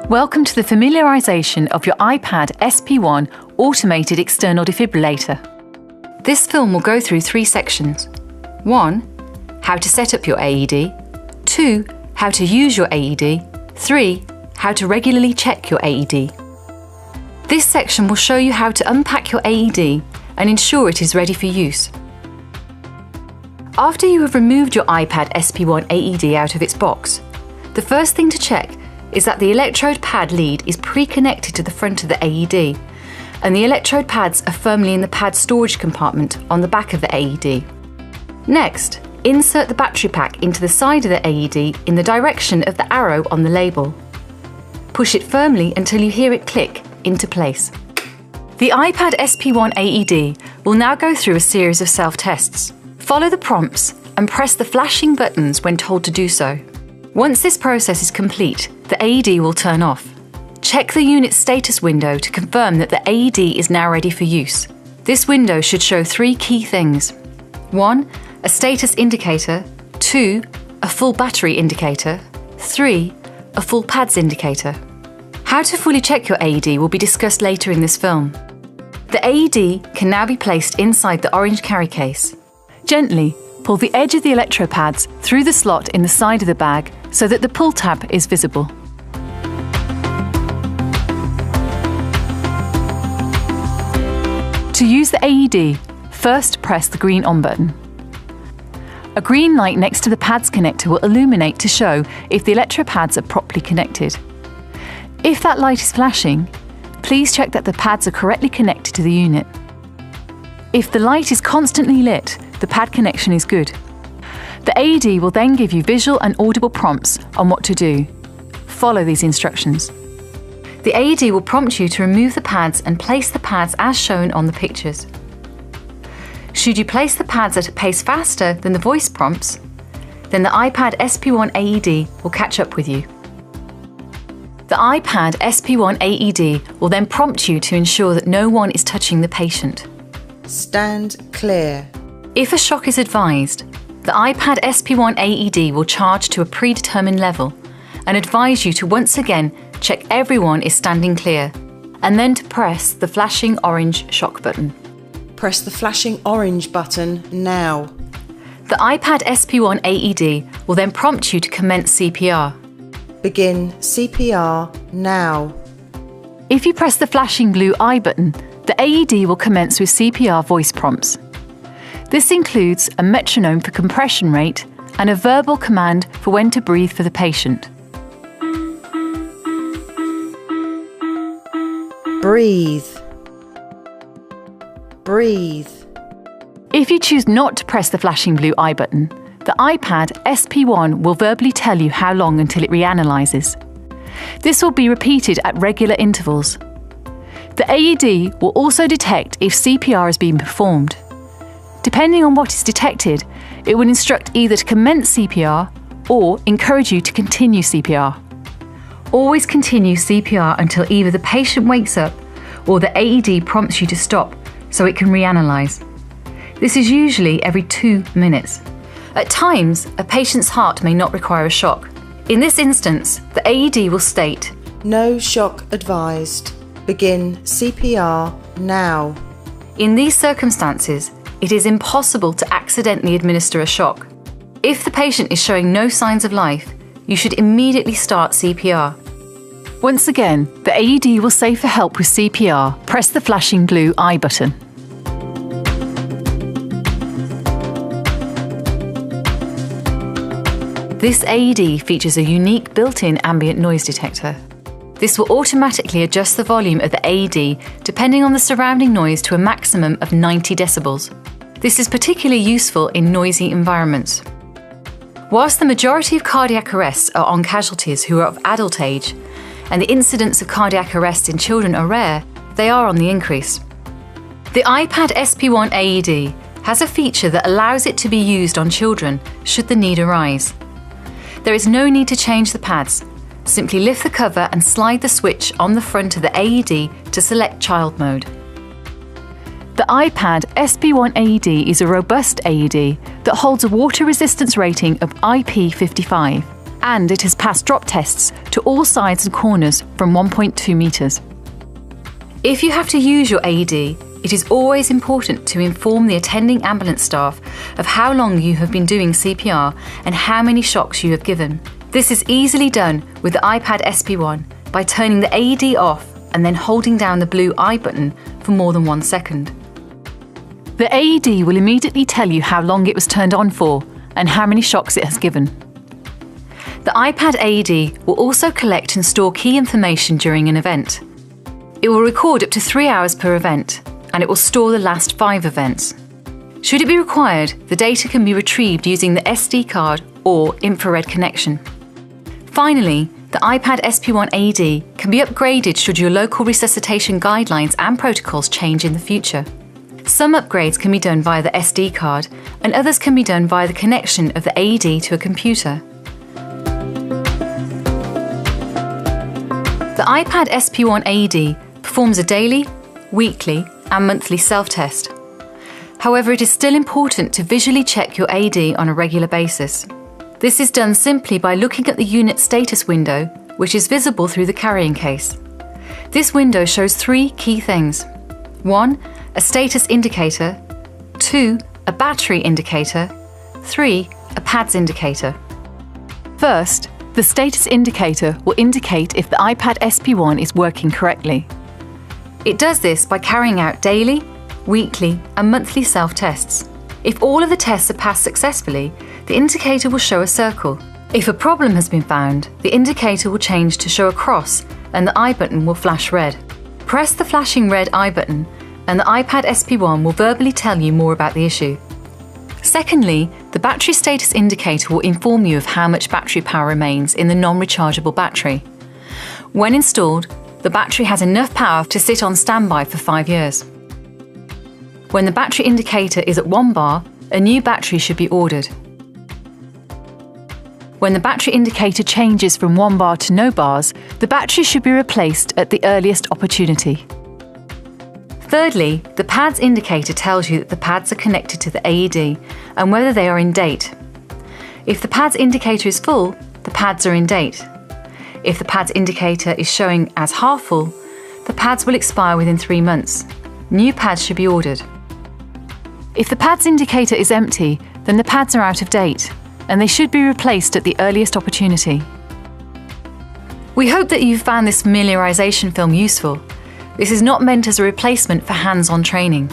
Welcome to the familiarisation of your iPad SP1 automated external defibrillator. This film will go through 3 sections. 1. How to set up your AED. 2. How to use your AED. 3. How to regularly check your AED. This section will show you how to unpack your AED and ensure it is ready for use. After you have removed your iPad SP1 AED out of its box, the first thing to check is that the electrode pad lead is pre-connected to the front of the AED and the electrode pads are firmly in the pad storage compartment on the back of the AED. Next, insert the battery pack into the side of the AED in the direction of the arrow on the label. Push it firmly until you hear it click into place. The iPad SP1 AED will now go through a series of self-tests. Follow the prompts and press the flashing buttons when told to do so. Once this process is complete, the AED will turn off. Check the unit status window to confirm that the AED is now ready for use. This window should show 3 key things. 1. A status indicator. 2. A full battery indicator. 3. A full pads indicator. How to fully check your AED will be discussed later in this film. The AED can now be placed inside the orange carry case. Gently pull the edge of the electro pads through the slot in the side of the bag so that the pull tab is visible. To use the AED, first press the green on button. A green light next to the pads connector will illuminate to show if the electro pads are properly connected. If that light is flashing, please check that the pads are correctly connected to the unit. If the light is constantly lit, the pad connection is good. The AED will then give you visual and audible prompts on what to do. Follow these instructions. The AED will prompt you to remove the pads and place the pads as shown on the pictures. Should you place the pads at a pace faster than the voice prompts, then the iPad SP1 AED will catch up with you. The iPad SP1 AED will then prompt you to ensure that no one is touching the patient. Stand clear. If a shock is advised, the iPad SP1 AED will charge to a predetermined level and advise you to once again check everyone is standing clear, and then to press the flashing orange shock button. Press the flashing orange button now. The iPad SP1 AED will then prompt you to commence CPR. Begin CPR now. If you press the flashing blue I button, the AED will commence with CPR voice prompts. This includes a metronome for compression rate and a verbal command for when to breathe for the patient. Breathe. Breathe. If you choose not to press the flashing blue I button, the iPad SP1 will verbally tell you how long until it reanalyzes. This will be repeated at regular intervals. The AED will also detect if CPR has been performed. Depending on what is detected, it will instruct either to commence CPR or encourage you to continue CPR. Always continue CPR until either the patient wakes up or the AED prompts you to stop so it can reanalyze. This is usually every 2 minutes. At times, a patient's heart may not require a shock. In this instance, the AED will state, "No shock advised. Begin CPR now." In these circumstances, it is impossible to accidentally administer a shock. If the patient is showing no signs of life, you should immediately start CPR. Once again, the AED will say for help with CPR, press the flashing blue I button. This AED features a unique built-in ambient noise detector. This will automatically adjust the volume of the AED depending on the surrounding noise to a maximum of 90 decibels. This is particularly useful in noisy environments. Whilst the majority of cardiac arrests are on casualties who are of adult age, and the incidence of cardiac arrest in children are rare, they are on the increase. The iPad SP1 AED has a feature that allows it to be used on children should the need arise. There is no need to change the pads. Simply lift the cover and slide the switch on the front of the AED to select child mode. The iPad SP1 AED is a robust AED that holds a water resistance rating of IP55 and it has passed drop tests to all sides and corners from 1.2 metres. If you have to use your AED, it is always important to inform the attending ambulance staff of how long you have been doing CPR and how many shocks you have given. This is easily done with the iPad SP1 by turning the AED off and then holding down the blue I button for more than 1 second. The AED will immediately tell you how long it was turned on for and how many shocks it has given. The iPad AED will also collect and store key information during an event. It will record up to 3 hours per event, and it will store the last 5 events. Should it be required, the data can be retrieved using the SD card or infrared connection. Finally, the iPad SP1 AED can be upgraded should your local resuscitation guidelines and protocols change in the future. Some upgrades can be done via the SD card, and others can be done via the connection of the AED to a computer. The iPad SP1 AED performs a daily, weekly, and monthly self-test. However, it is still important to visually check your AED on a regular basis. This is done simply by looking at the unit status window, which is visible through the carrying case. This window shows 3 key things. 1. A status indicator. 2. A battery indicator. 3. A PADS indicator. First, the status indicator will indicate if the iPad SP1 is working correctly. It does this by carrying out daily, weekly, and monthly self-tests. If all of the tests are passed successfully, the indicator will show a circle. If a problem has been found, the indicator will change to show a cross and the I button will flash red. Press the flashing red I button and the iPad SP1 will verbally tell you more about the issue. Secondly, the battery status indicator will inform you of how much battery power remains in the non-rechargeable battery. When installed, the battery has enough power to sit on standby for 5 years. When the battery indicator is at 1 bar, a new battery should be ordered. When the battery indicator changes from 1 bar to no bars, the battery should be replaced at the earliest opportunity. Thirdly, the PADS indicator tells you that the pads are connected to the AED and whether they are in date. If the PADS indicator is full, the pads are in date. If the PADS indicator is showing as half full, the pads will expire within 3 months. New pads should be ordered. If the PADS indicator is empty, then the pads are out of date, and they should be replaced at the earliest opportunity. We hope that you've found this familiarisation film useful. This is not meant as a replacement for hands-on training.